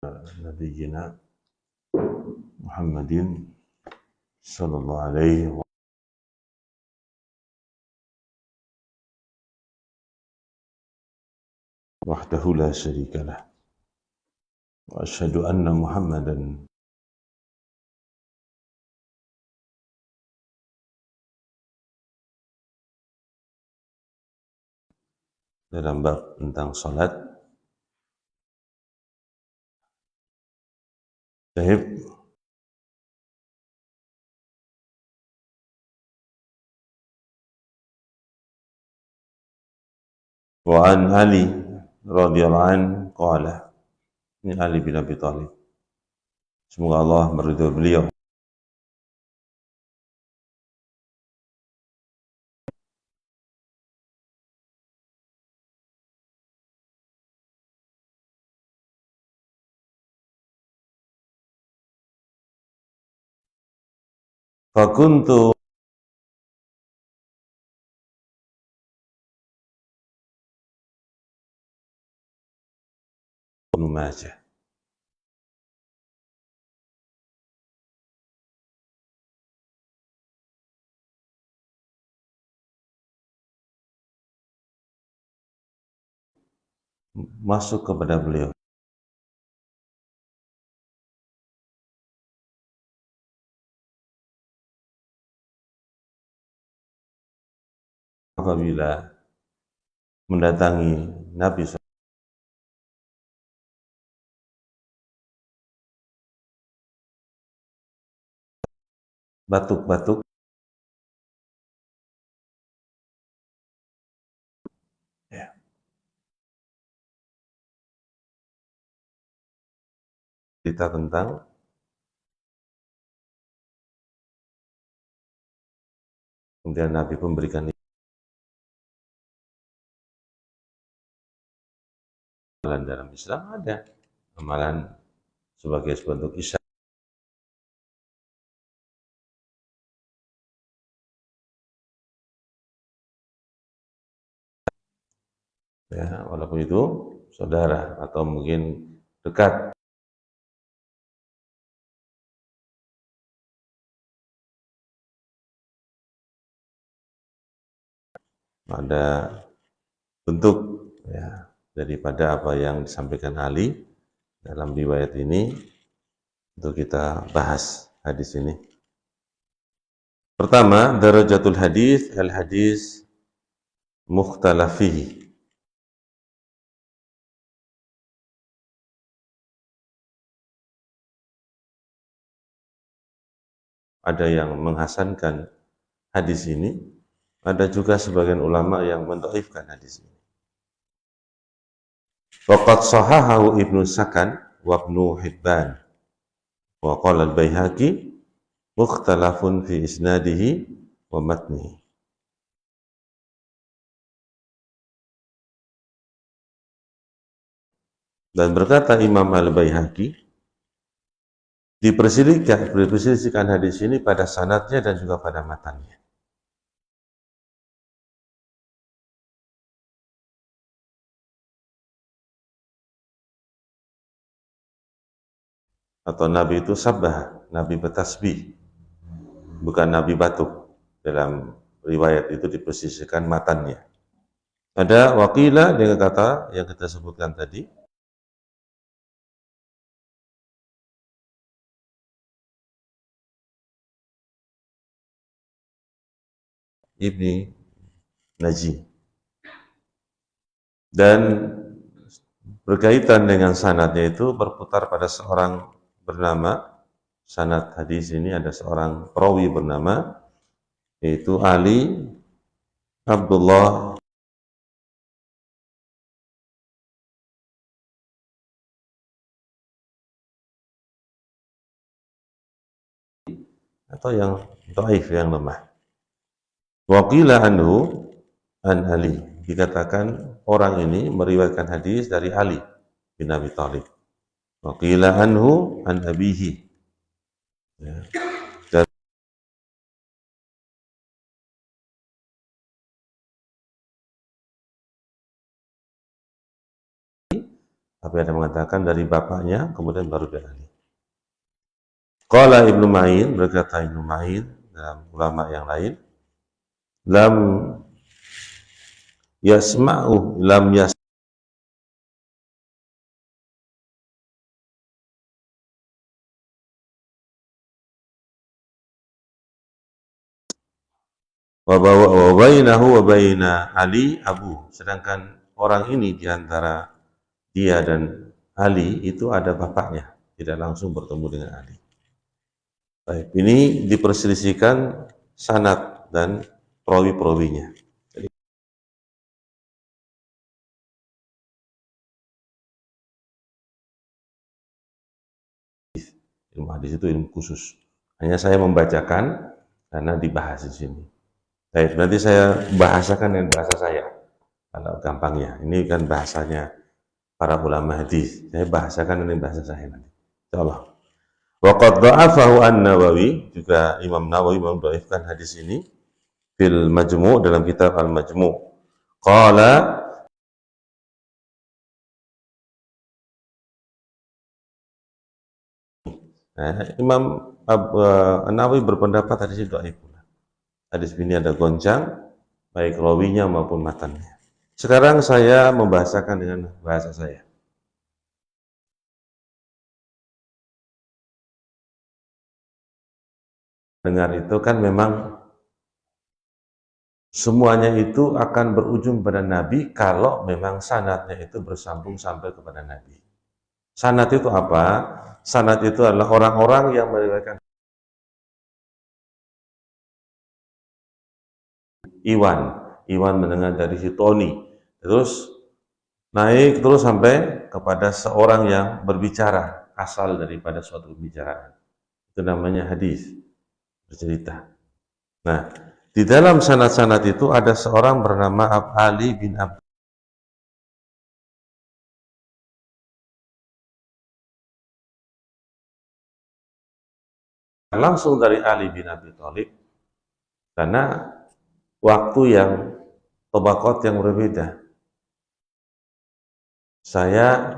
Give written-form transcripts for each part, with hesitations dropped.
نبينا محمد صلى الله عليه وحده لا شريك له وأشهد أن محمدا dalam bab tentang salat. Sahib wa an Ali radhiyallahu anhu qala, ini Ali bin Abi Thalib, semoga Allah meridhai beliau. Fakuntu Ibnu Majah. Masuk kepada beliau. Apabila mendatangi Nabi batuk-batuk, ya. Cerita tentang kemudian Nabi memberikan amalan dalam Islam, ada amalan sebagai bentuk isyarat. Ya, walaupun itu saudara atau mungkin dekat. Ada bentuk ya daripada apa yang disampaikan Ali dalam riwayat ini untuk kita bahas hadis ini. Pertama, darajatul hadis, al hadis mukhtalaf fihi. Ada yang menghasankan hadis ini, ada juga sebagian ulama yang mendhaifkan hadis ini. Waqad sahahahu Ibnu Sakan wa Ibnu Hibban wa qala al-Baihaqi mukhtalafun fi isnadihi wa matnihi. Dan berkata Imam Al-Baihaqi, diperselisihkan hadis ini pada sanadnya dan juga pada matannya. Atau Nabi itu sabbah, Nabi bertasbih, bukan Nabi batuk. Dalam riwayat itu diperselisihkan matannya. Ada wakilah dengan kata yang kita sebutkan tadi, Ibni Najih. Dan berkaitan dengan sanadnya itu berputar pada seorang bernama, sanad hadis ini ada seorang perawi bernama, yaitu Ali Abdullah atau yang dhaif, yang lemah. Waqila anhu an Ali, dikatakan orang ini meriwayatkan hadis dari Ali bin Abi Thalib. Waqila anhu an abihi, ya. Tapi ada mengatakan dari bapaknya, kemudian baru dari Ali. Qala Ibnu Ma'in, berkata Ibnu Ma'in dalam ulama yang lain, lam yasma'u lam yas wa bainahu wa baina Ali Abu. Sedangkan orang ini diantara dia dan Ali itu ada bapaknya, tidak langsung bertemu dengan Ali. Baik, ini diperselisihkan sanad dan perawi-perawinya. Ilmu hadis itu ilmu khusus. Hanya saya membacakan karena dibahas di sini. Baik, nanti saya bahasakan dengan bahasa saya. Kalau gampangnya, ini kan bahasanya para ulama hadis. Saya bahasakan dengan bahasa saya nanti. Insyaallah. Wa qad dha'afahu an-Nawawi, juga Imam Nawawi mendhaifkan hadis ini fil Majmu' dalam kitab Al-Majmu'. Qala Imam Nawawi berpendapat hadis itu dhaif. Hadis ini ada goncang, baik rawinya maupun matannya. Sekarang saya membahasakan dengan bahasa saya. Dengar itu kan memang semuanya itu akan berujung pada Nabi kalau memang sanadnya itu bersambung sampai kepada Nabi. Sanad itu apa? Sanad itu adalah orang-orang yang meriwayatkan Iwan mendengar dari si Tony, terus naik terus sampai kepada seorang yang berbicara, asal daripada suatu pembicaraan. Itu namanya hadis, bercerita. Nah, di dalam sanad-sanad itu ada seorang bernama Ali bin Abdullah. Langsung dari Ali bin Abi Thalib, karena waktu yang tabaqat yang berbeda. Saya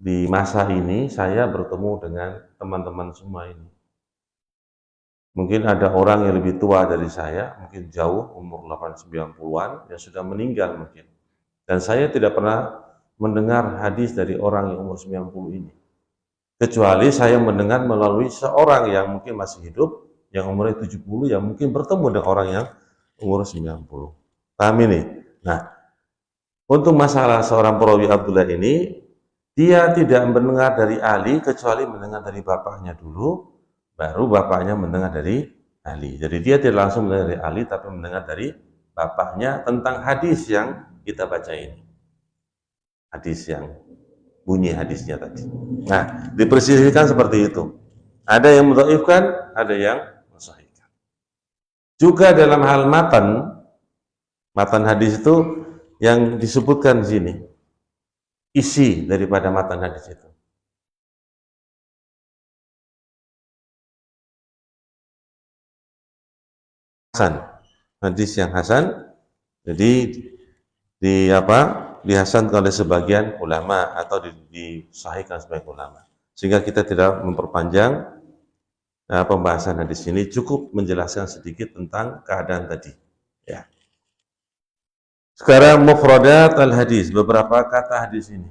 di masa ini saya bertemu dengan teman-teman semua ini. Mungkin ada orang yang lebih tua dari saya, mungkin jauh umur 80-90-an yang sudah meninggal mungkin. Dan saya tidak pernah mendengar hadis dari orang yang umur 90 ini. Kecuali saya mendengar melalui seorang yang mungkin masih hidup, yang umurnya 70, yang mungkin bertemu dengan orang yang umur 90. Paham ini? Nah, untuk masalah seorang perawi Abdullah ini, dia tidak mendengar dari Ali, kecuali mendengar dari bapaknya dulu, baru bapaknya mendengar dari Ali. Jadi dia tidak langsung mendengar dari Ali, tapi mendengar dari bapaknya tentang hadis yang kita baca ini. Hadis yang bunyi hadisnya tadi. Nah, dipersisihkan seperti itu. Ada yang mendhaifkan, ada yang mensahihkan. Juga dalam hal matan hadis itu yang disebutkan di sini, isi daripada matan hadis itu. Hasan, hadis yang hasan, jadi dihasankan oleh sebagian ulama atau disahihkan sebagian ulama, sehingga kita tidak memperpanjang pembahasan hadis ini, cukup menjelaskan sedikit tentang keadaan tadi. Ya. Sekarang mufradat al-hadis, beberapa kata hadis ini.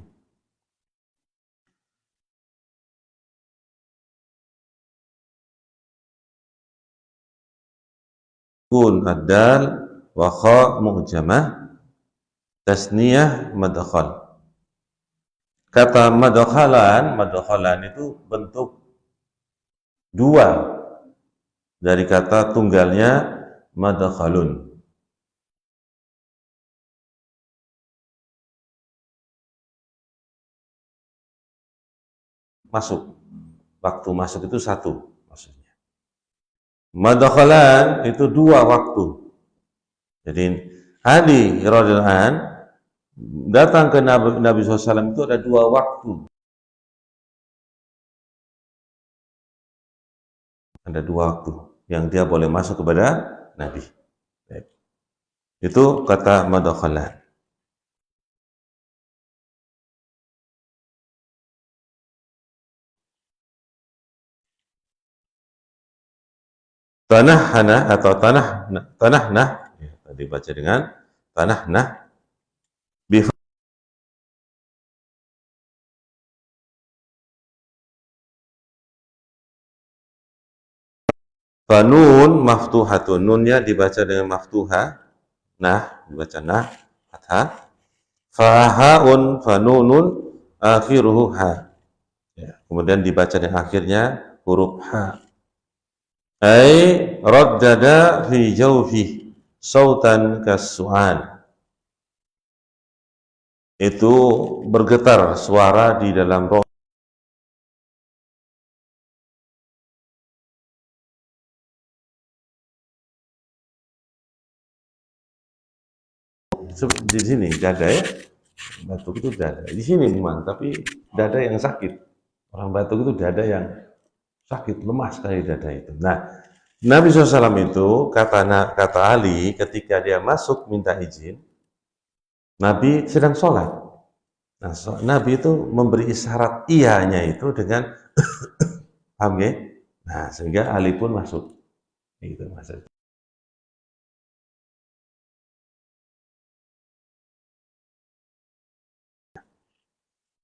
Kun ad-dal wa kha mu'jamah, tasniyah madkhal. Kata madkhalan itu bentuk dua dari kata tunggalnya madkhalun. Masuk. Waktu masuk itu satu maksudnya. Madkhalan itu dua waktu. Jadi Ali radhiyallahu anhu datang ke Nabi SAW itu ada dua waktu. Ada dua waktu yang dia boleh masuk kepada Nabi. Itu kata madkhalan. tanahna atau tanahna, ya, tadi baca dengan tanahna, fanun maftuhatun, nunnya dibaca dengan maftuha, nah dibaca nah, fathah, fahaun fanunun akhiruhu ha, ya, kemudian dibaca dengan akhirnya huruf ha. Ai raddada fi jawfi sautan kasu'al, itu bergetar suara di dalam roh. Di sini dada ya, batuk itu dada. Di sini memang, tapi dada yang sakit. Orang batuk itu dada yang sakit, lemah sekali dada itu. Nah, Nabi SAW itu, kata Ali, ketika dia masuk minta izin, Nabi sedang sholat. Nah, Nabi itu memberi isyarat iyanya itu dengan paham ya? Nah, sehingga Ali pun masuk. Itu maksudnya.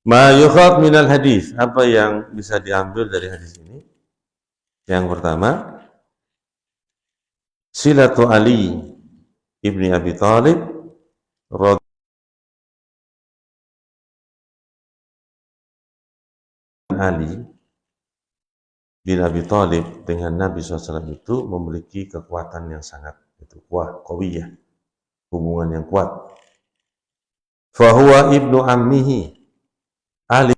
Ma yukhad minal hadis, apa yang bisa diambil dari hadis ini? Yang pertama, silatu Ali ibni Abi Thalib Ali bin Abi Thalib dengan Nabi SAW itu memiliki kekuatan yang sangat kuat, qawiyah, hubungan yang kuat. Fahuwa ibnu ammihi, Ali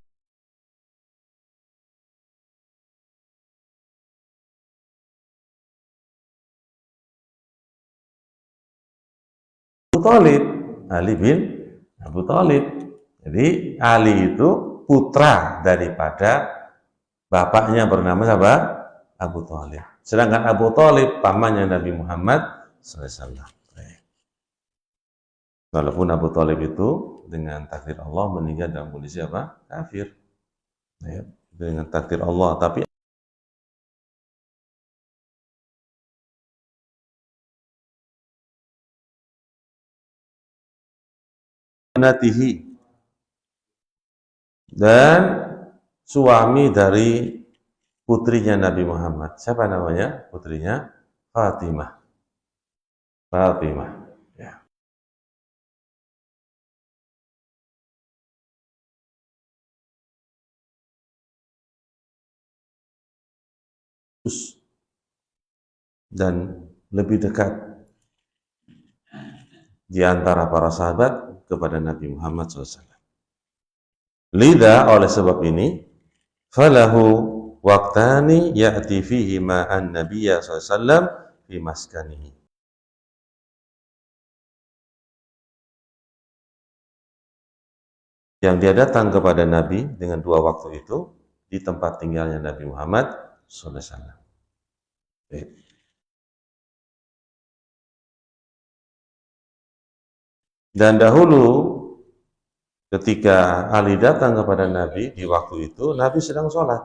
Abu Thalib, Ali bin Abu Thalib. Jadi Ali itu putra daripada bapaknya bernama siapa? Abu Thalib. Sedangkan Abu Thalib pamannya Nabi Muhammad SAW. Walaupun Abu Thalib itu dengan takdir Allah meninggal dalam kondisi apa? Kafir. Ya, dengan takdir Allah, tapi natihi, dan suami dari putrinya Nabi Muhammad. Siapa namanya? Putrinya Fatimah. Fatimah. Ya. Dan lebih dekat di antara para sahabat kepada Nabi Muhammad SAW. Lida, oleh sebab ini, falahu waqtani ya'ti fihi ma'an Nabiya SAW fi maskanihi. Yang dia datang kepada Nabi dengan dua waktu itu di tempat tinggalnya Nabi Muhammad SAW. Dan dahulu ketika Ali datang kepada Nabi di waktu itu, Nabi sedang sholat.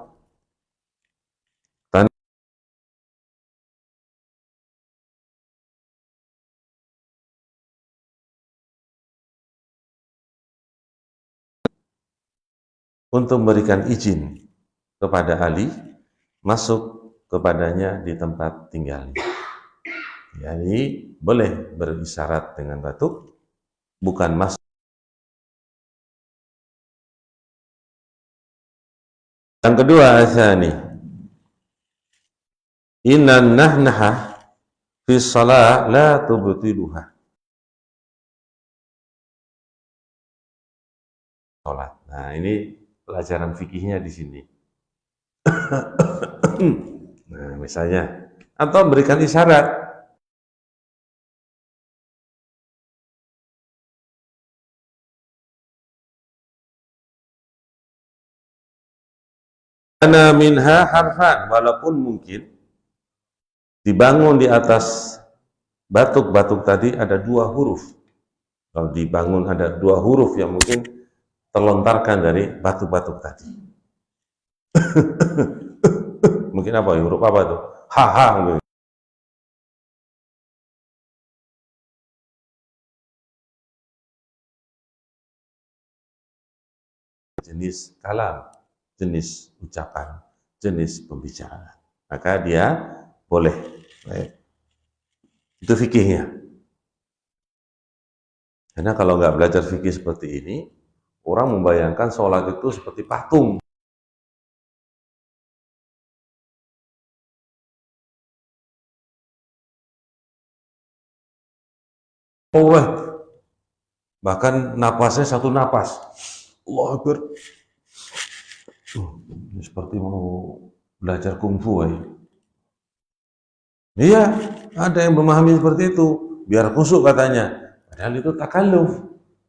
Untuk memberikan izin kepada Ali masuk kepadanya di tempat tinggalnya. Jadi boleh berisyarat dengan batuk, bukan masuk. Yang kedua, asani, innan nahnaha fi shalah la tubtiluha. Sholat. Nah, ini pelajaran fikihnya di sini. Nah, misalnya, atau berikan isyarat. Ana minha harfan, walaupun mungkin dibangun di atas batuk-batuk tadi ada dua huruf. Kalau dibangun ada dua huruf yang mungkin terlontarkan dari batuk-batuk tadi. Mungkin apa? Huruf apa tuh? Ha-ha. jenis kalam, jenis ucapan, jenis pembicaraan. Maka dia boleh. Baik. Itu fikihnya. Karena kalau nggak belajar fikih seperti ini, orang membayangkan sholat itu seperti patung. Oleh, bahkan napasnya satu napas. Allahu Akbar. Seperti mau belajar kungfu. Iya, ada yang memahami seperti itu. Biar khusyuk katanya. Padahal itu takalluf.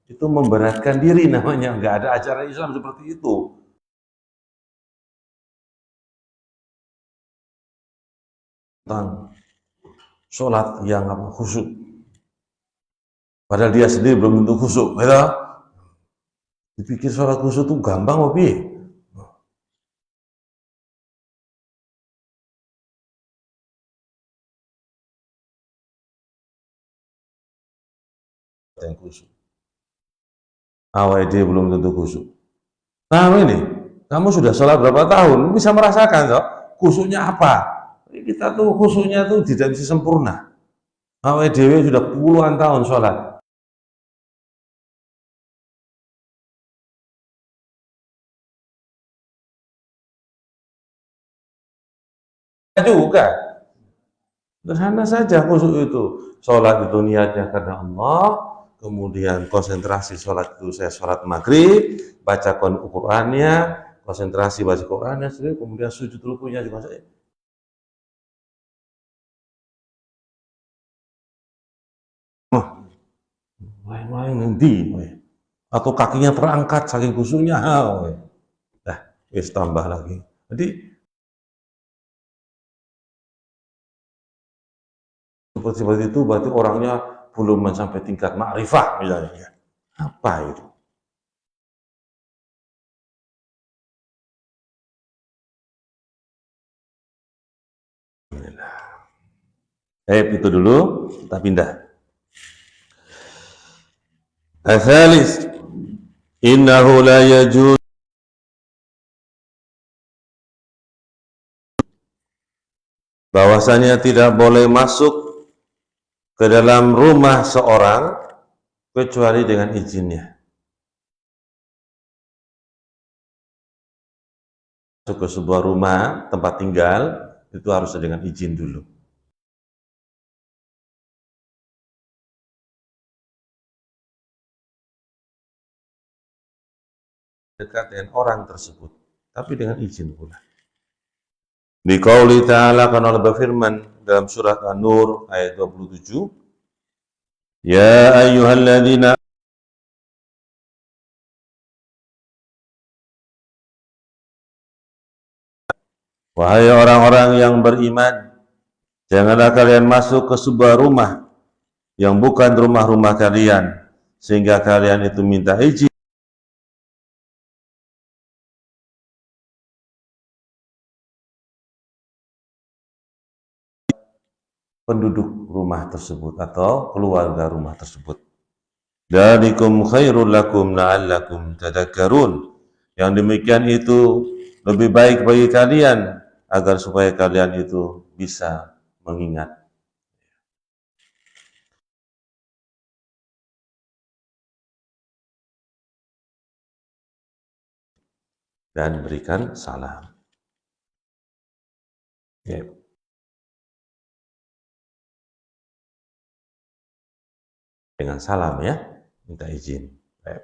Itu memberatkan diri namanya. Nggak ada ajaran Islam seperti itu. Tentang sholat yang khusyuk. Padahal dia sendiri belum tentu khusyuk. Gitu. Dipikir sholat khusyuk itu gampang apa? Yang khusyuk. Awal dia belum tentu khusyuk. Nah ini, kamu sudah sholat berapa tahun? Bisa merasakan toh khusyuknya apa? Kita tuh khusyuknya tuh tidak bisa sempurna. Awal dewe sudah puluhan tahun sholat. Juga. Sederhana saja khusyuk itu. Sholat itu niatnya karena Allah, kemudian konsentrasi sholat itu saya sholat maghrib, baca Qur'annya, konsentrasi baca Qur'annya, kemudian sujud rukunya juga saya. Main-main nanti, atau kakinya terangkat saking khusyuknya, dah, wis tambah lagi. Jadi seperti itu berarti orangnya belum sampai tingkat ma'rifah misalnya. Apa itu? Itu dulu, kita pindah. Al-thalits, innahu la yajuz bahwasanya tidak boleh masuk ke dalam rumah seorang kecuali dengan izinnya. Masuk ke sebuah rumah tempat tinggal itu harus dengan izin dulu. Dekat dengan orang tersebut, tapi dengan izin pula. Di qauli ta'ala kan Allah berfirman dalam surat An-Nur ayat 27, ya ayyuhalladzina wahai orang-orang yang beriman, janganlah kalian masuk ke sebuah rumah yang bukan rumah-rumah kalian, sehingga kalian itu minta izin penduduk rumah tersebut atau keluarga rumah tersebut. Dzalikum khairul lakum la'allakum tadhakkarun. Yang demikian itu lebih baik bagi kalian agar supaya kalian itu bisa mengingat. Dan berikan salam. Ya. Dengan salam ya, minta izin. Ya.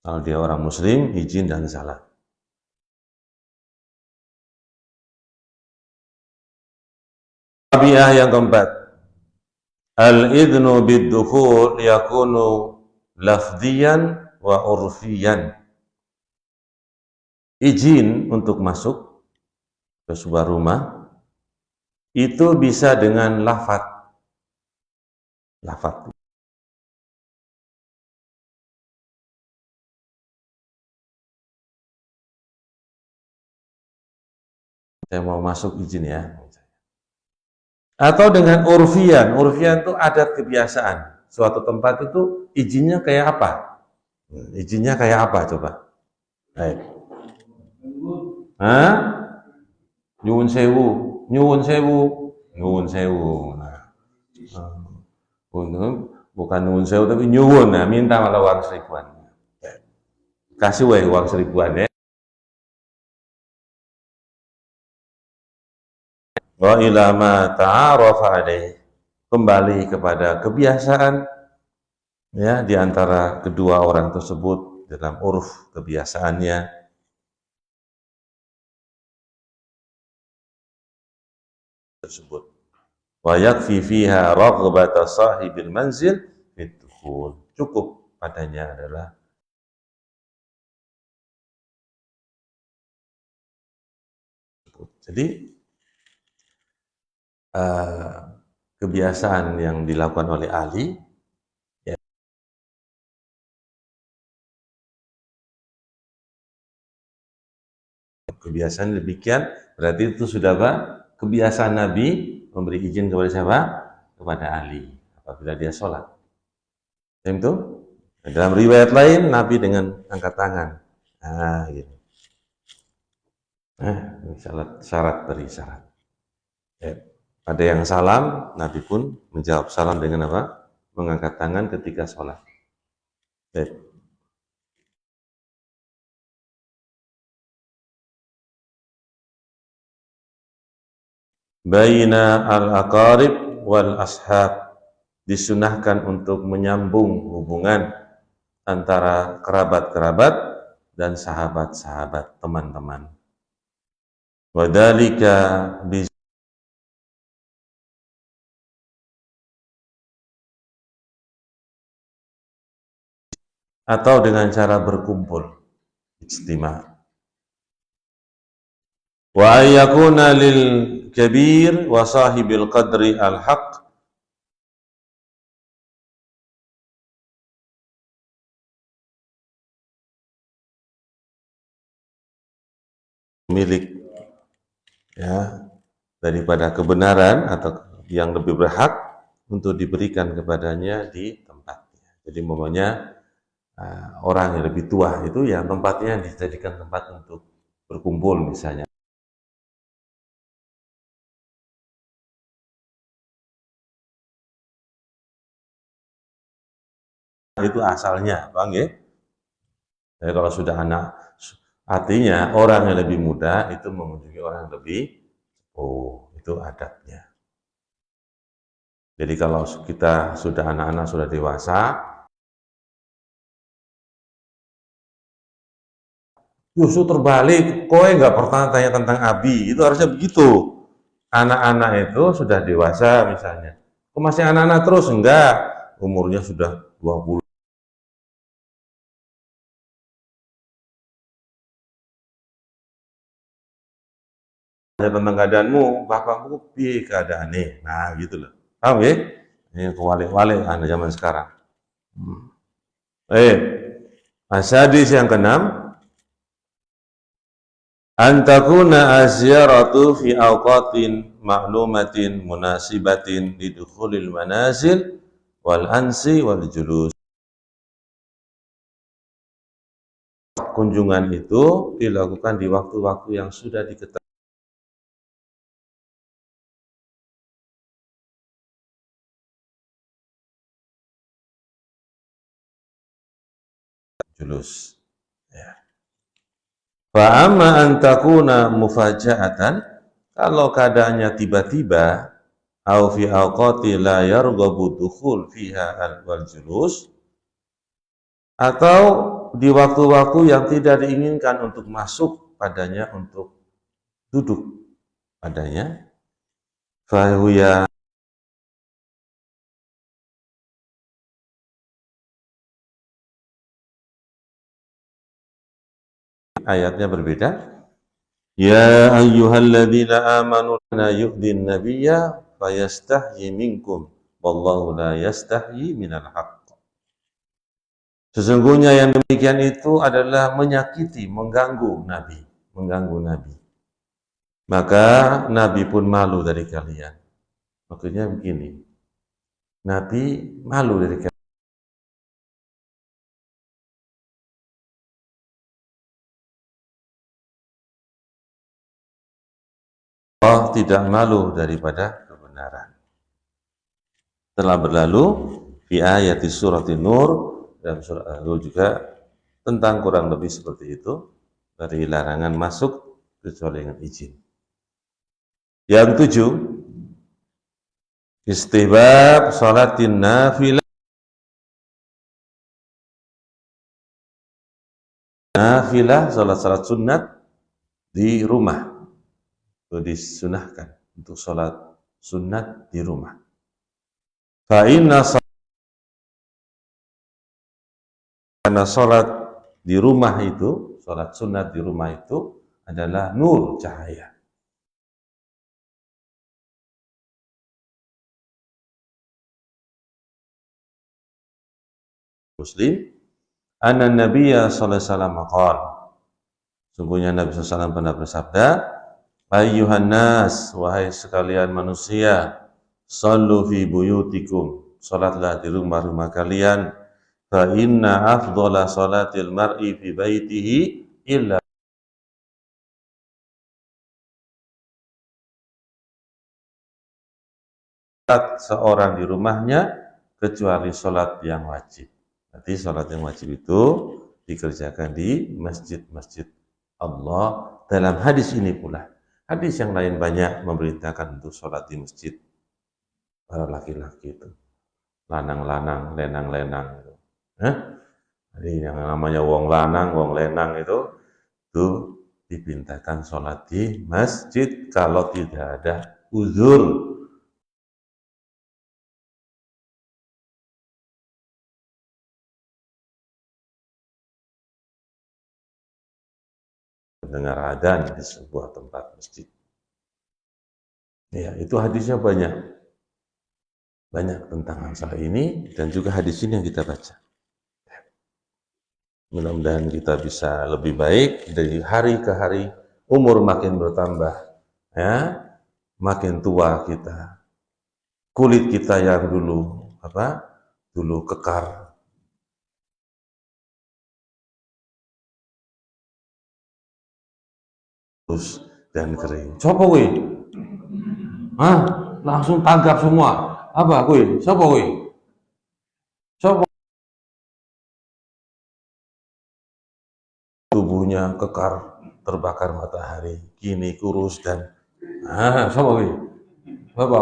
Kalau dia orang muslim, izin dan salam. Tabi'ah yang keempat, al-idhnu bid-dukhul yakunu lafdhiyan wa urfiyan. Izin untuk masuk ke sebuah rumah itu bisa dengan lafadz. Saya mau masuk, izin ya. Atau dengan urfian. Urfian itu adat kebiasaan. Suatu tempat itu izinnya kayak apa? Izinnya kayak apa coba? Baik. Hah? Nyuwun sewu, nyuwun sewu, nyuwun sewu. Nah, bukan nyuwun sewu tapi nyuwun. Nah, minta malah uang seribuan. Kasih wae uang seribuan ya. Wa ila ma ta'arafa alaih. Kembali kepada kebiasaan ya di antara kedua orang tersebut dalam uruf kebiasaannya tersebut. Wa yakfi fiha raghbata sahibil manzil fitukhul. Cukup padanya adalah jadi kebiasaan yang dilakukan oleh Ali ya, kebiasaan demikian berarti itu sudah apa? Kebiasaan Nabi memberi izin kepada siapa? Kepada Ali apabila dia sholat. Dan itu dalam riwayat lain Nabi dengan angkat tangan. Nah, gitu. Syarat dari syarat. Ya. Ada yang salam, Nabi pun menjawab salam dengan apa? Mengangkat tangan ketika sholat. Ya. Baina al-aqarib wal ashab, disunahkan untuk menyambung hubungan antara kerabat-kerabat dan sahabat-sahabat, teman-teman. Wadzalika atau dengan cara berkumpul, ijtima'. Wa ayyakuna lil kabir wa sahibil qadri al-haq, milik ya daripada kebenaran atau yang lebih berhak untuk diberikan kepadanya di tempatnya. Jadi umpamanya orang yang lebih tua itu ya tempatnya dijadikan tempat untuk berkumpul misalnya. Itu asalnya, Bang ya. Jadi kalau sudah anak, artinya orang yang lebih muda itu mengunjungi orang yang lebih itu adabnya. Jadi kalau kita sudah anak-anak sudah dewasa, justru terbalik, kowe nggak pernah tanya tentang Abi, itu harusnya begitu. Anak-anak itu sudah dewasa misalnya, kok masih anak-anak terus? Enggak, umurnya sudah 20. Tentang keadaanmu, bapakmu piye keadaannya, nah gitu loh, paham ya? Ini kewalik-walik anak zaman sekarang. Hadis yang keenam, antakuna azyaratu fi awqatin ma'lumatin munasibatin lidukhulil manazil wal ansi wal julus. Kunjungan itu dilakukan di waktu-waktu yang sudah diketahui. Julus. Ya. Fa amma an takuna mufaja'atan, kalau keadaannya tiba-tiba, au fi awqati la yarghabu dukhul fiha wal julus, atau di waktu-waktu yang tidak diinginkan untuk masuk padanya, untuk duduk padanya, fahuya, ayatnya berbeda. Ya ayyuhalladzina amanu la yu'dhin nabiyya fayastahyi minkum wallahu la yastahyi minal haqq. Sesungguhnya yang demikian itu adalah menyakiti, mengganggu Nabi, mengganggu Nabi. Maka Nabi pun malu dari kalian. Maksudnya begini, Nabi malu dari kalian. Allah tidak malu daripada kebenaran. Telah berlalu fi ayati surat Nur, dalam surat An-Nur juga tentang kurang lebih seperti itu, dari larangan masuk kecuali dengan izin. Yang 7, istihbab salatin nafilah, salat sunat di rumah. Itu disunahkan untuk salat sunat di rumah. Karena salat di rumah itu, salat sunat di rumah itu adalah nur, cahaya. Muslim, anna Nabiyya sallallahu alaihi wasallam qala, sungguhnya Nabi SAW pernah bersabda, ayyuhan nas, wahai sekalian manusia, sallu fi buyutikum, salatlah di rumah-rumah kalian, fa inna afdhala salatil mar'i fi baitihi illa seorang di rumahnya kecuali salat yang wajib. Berarti salat yang wajib itu dikerjakan di masjid-masjid Allah. Dalam hadis ini pula, hadis yang lain banyak memerintahkan untuk salat di masjid. Para laki-laki itu, lanang-lanang, lenang-lenang itu. Jadi yang namanya wong lanang, wong lenang itu dipintakan sholat di masjid kalau tidak ada uzur. Dengar adzan di sebuah tempat masjid. Ya, itu hadisnya banyak tentang masalah ini, dan juga hadis ini yang kita baca. Mudah-mudahan kita bisa lebih baik dari hari ke hari, umur makin bertambah, ya, makin tua kita, kulit kita yang dulu kekar, terus dan kering. Sopo kuwi? Langsung tanggap semua. Apa kuwi? Sopo kuwi? Sopo? Tubuhnya kekar, terbakar matahari, kini kurus dan sopo kuwi? Sopo?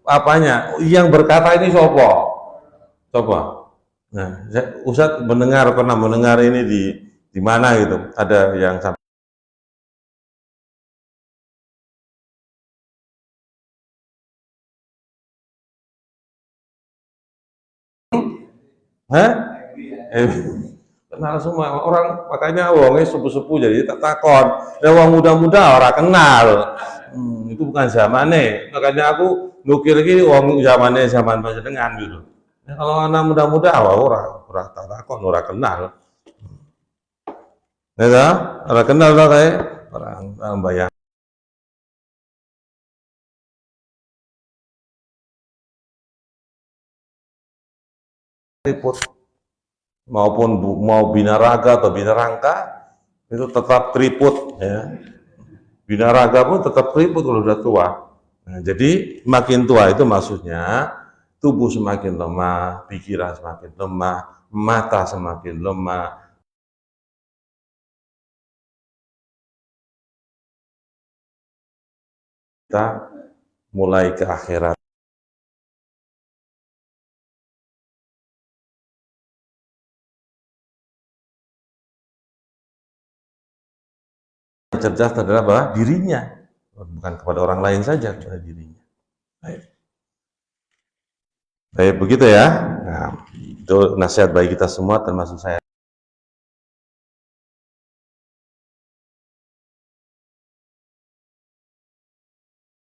Apanya? Yang berkata ini sopo? Sopo? Nah, Ustaz pernah mendengar ini di mana gitu? Ada yang sampai kenal semua orang, makanya wongnya sepuh-sepuh jadi tak takon. Ya wong muda-muda orang kenal. Itu bukan zamannya. Makanya aku nukil lagi wong zaman panjenengan gitu. Ya, kalau anak muda-muda orang tak takon, orang kenal. Ya, orang kenal lah kayak orang bayang. Keriput maupun mau binaraga atau binarangka itu tetap keriput, ya. Binaraga pun tetap keriput kalau sudah tua. Nah, jadi makin tua itu maksudnya tubuh semakin lemah, pikiran semakin lemah, mata semakin lemah. Kita mulai ke akhirat. Cerdas adalah apa? Dirinya, bukan kepada orang lain saja, kepada dirinya. Baik, begitu ya. Nah, itu nasihat bagi kita semua, termasuk saya.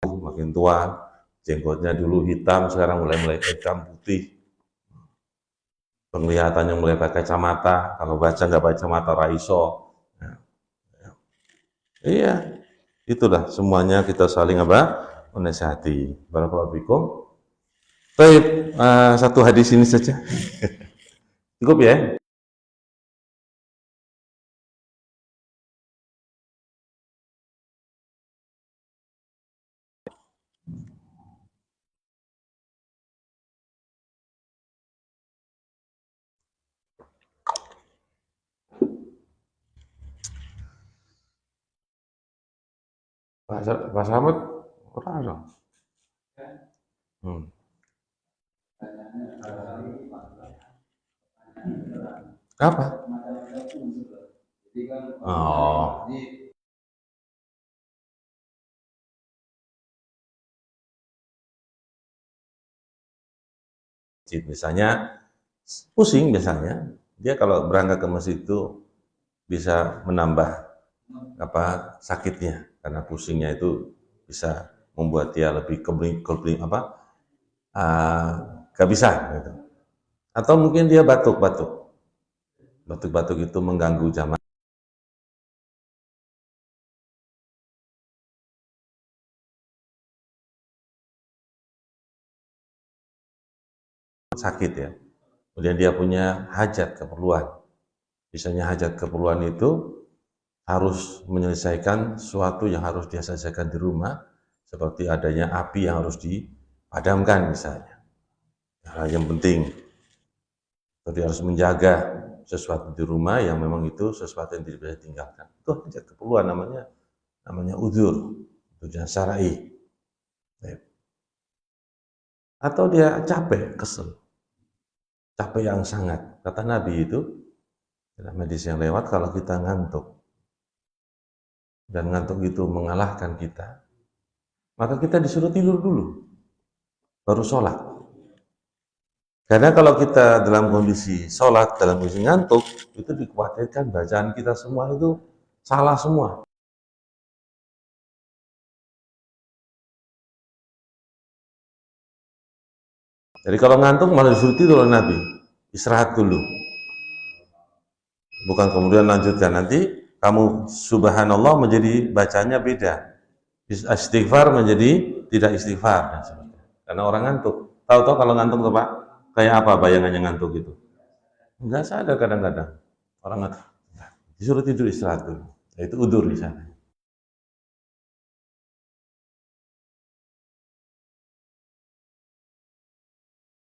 Makin tua, jenggotnya dulu hitam, sekarang mulai hitam putih. Penglihatannya mulai pakai kacamata, kalau baca nggak pakai kacamata raiso. Iya, itulah semuanya kita saling menasihati. Barakallahu fikum. Baik, satu hadis ini saja. Cukup ya. Pak Slamet ora ono. Hmm. Apa? Oh. Misalnya pusing biasanya, dia kalau berangkat ke masjid itu bisa menambah sakitnya karena pusingnya itu bisa membuat dia lebih gak bisa gitu. Atau mungkin dia batuk itu mengganggu jamaah sakit ya. Kemudian dia punya hajat keperluan. Misalnya hajat keperluan itu harus menyelesaikan sesuatu yang harus dia selesaikan di rumah, seperti adanya api yang harus dipadamkan misalnya. Hal yang penting. Jadi harus menjaga sesuatu di rumah yang memang itu sesuatu yang tidak bisa ditinggalkan. Itu hajat keperluan namanya udzur, tujuan syar'i. Atau dia capek, kesel. Capek yang sangat. Kata Nabi itu, dalam hadis yang lewat, kalau kita ngantuk, dan ngantuk itu mengalahkan kita, maka kita disuruh tidur dulu, baru sholat. Karena kalau kita dalam kondisi sholat, dalam kondisi ngantuk, itu dikhawatirkan bacaan kita semua itu salah semua. Jadi kalau ngantuk malah disuruh tidur oleh Nabi, istirahat dulu. Bukan kemudian lanjutkan, nanti kamu subhanallah menjadi bacanya beda. Istighfar menjadi tidak istighfar. Karena orang ngantuk. Tahu-tahu kalau ngantuk tuh Pak, kayak apa bayangannya ngantuk itu? Enggak sadar kadang-kadang. Orang ngantuk. Disuruh tidur istirahat dulu. Itu udur di sana.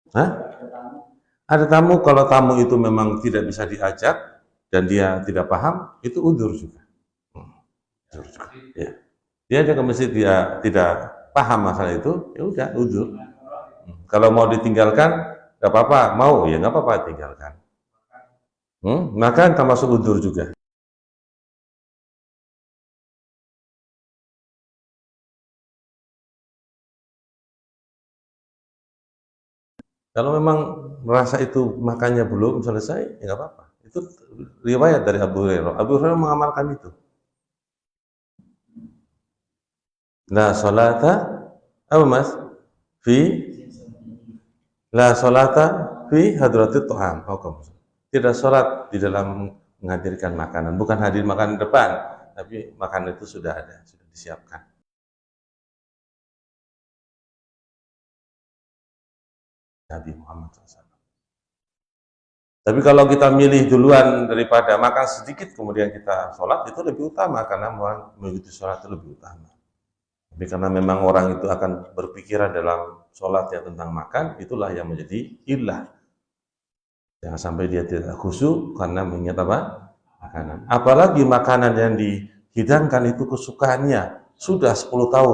Hah? Ada tamu, kalau tamu itu memang tidak bisa diajak dan dia tidak paham, itu udur juga. Udur juga. Ya. Dia ada ke masjid, dia tidak paham masalah itu, ya udah udur. Kalau mau ditinggalkan, nggak apa-apa. Mau ya nggak apa-apa tinggalkan. Maka termasuk udur juga. Kalau memang merasa itu makannya belum selesai, ya nggak apa-apa. Itu riwayat dari Abu Hurairah. Abu Hurairah mengamalkan itu. La salata, apa mas? Fi la salata fi hadratit ta'am. Tidak sholat di dalam menghadirkan makanan. Bukan hadir makan depan, tapi makanan itu sudah ada, sudah disiapkan. Nabi Muhammad SAW. Tapi kalau kita milih duluan daripada makan sedikit kemudian kita sholat, itu lebih utama karena mengikuti sholat itu lebih utama. Tapi karena memang orang itu akan berpikiran dalam sholatnya tentang makan, itulah yang menjadi illah. Jangan sampai dia tidak khusyuk karena mengingat apa? Makanan. Apalagi makanan yang dihidangkan itu kesukaannya sudah 10 tahun.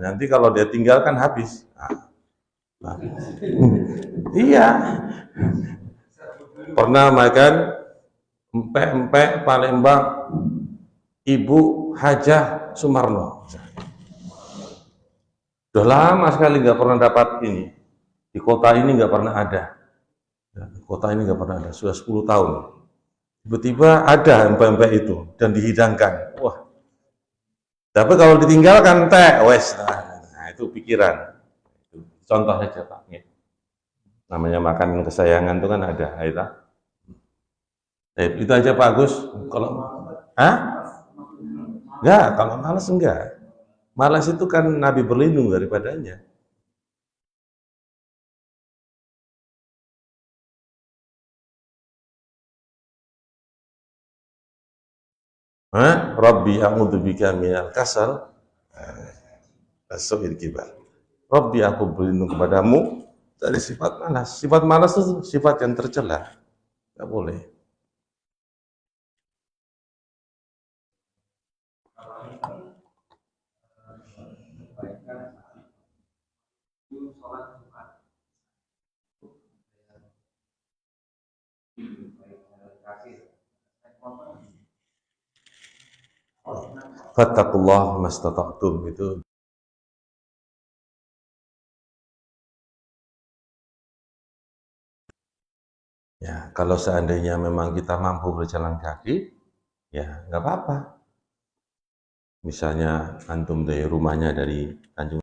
Nanti kalau dia tinggalkan habis. Iya. Pernah makan empek-empek Palembang Ibu Hajah Sumarno. Sudah lama sekali nggak pernah dapat ini. Di kota ini nggak pernah ada. Di kota ini nggak pernah ada. Sudah 10 tahun. Tiba-tiba ada empek-empek itu dan dihidangkan. Wah. Tapi kalau ditinggalkan teh, wes. Nah, itu pikiran. Contoh saja Pak. Namanya makan kesayangan itu kan ada. Itu aja Pak Agus. Kalau, enggak, kalau malas enggak. Malas itu kan Nabi berlindung daripadanya. Rabbi a'udzubika minal kasal as-su'il kibar. Rabbi, aku berlindung kepadamu Dari sifat malas. Sifat malas itu sifat yang tercela. Nggak boleh. Fattakullah mastata'tum itu. Ya, kalau seandainya memang kita mampu berjalan kaki, ya nggak apa-apa. Misalnya antum dari rumahnya dari Tanjung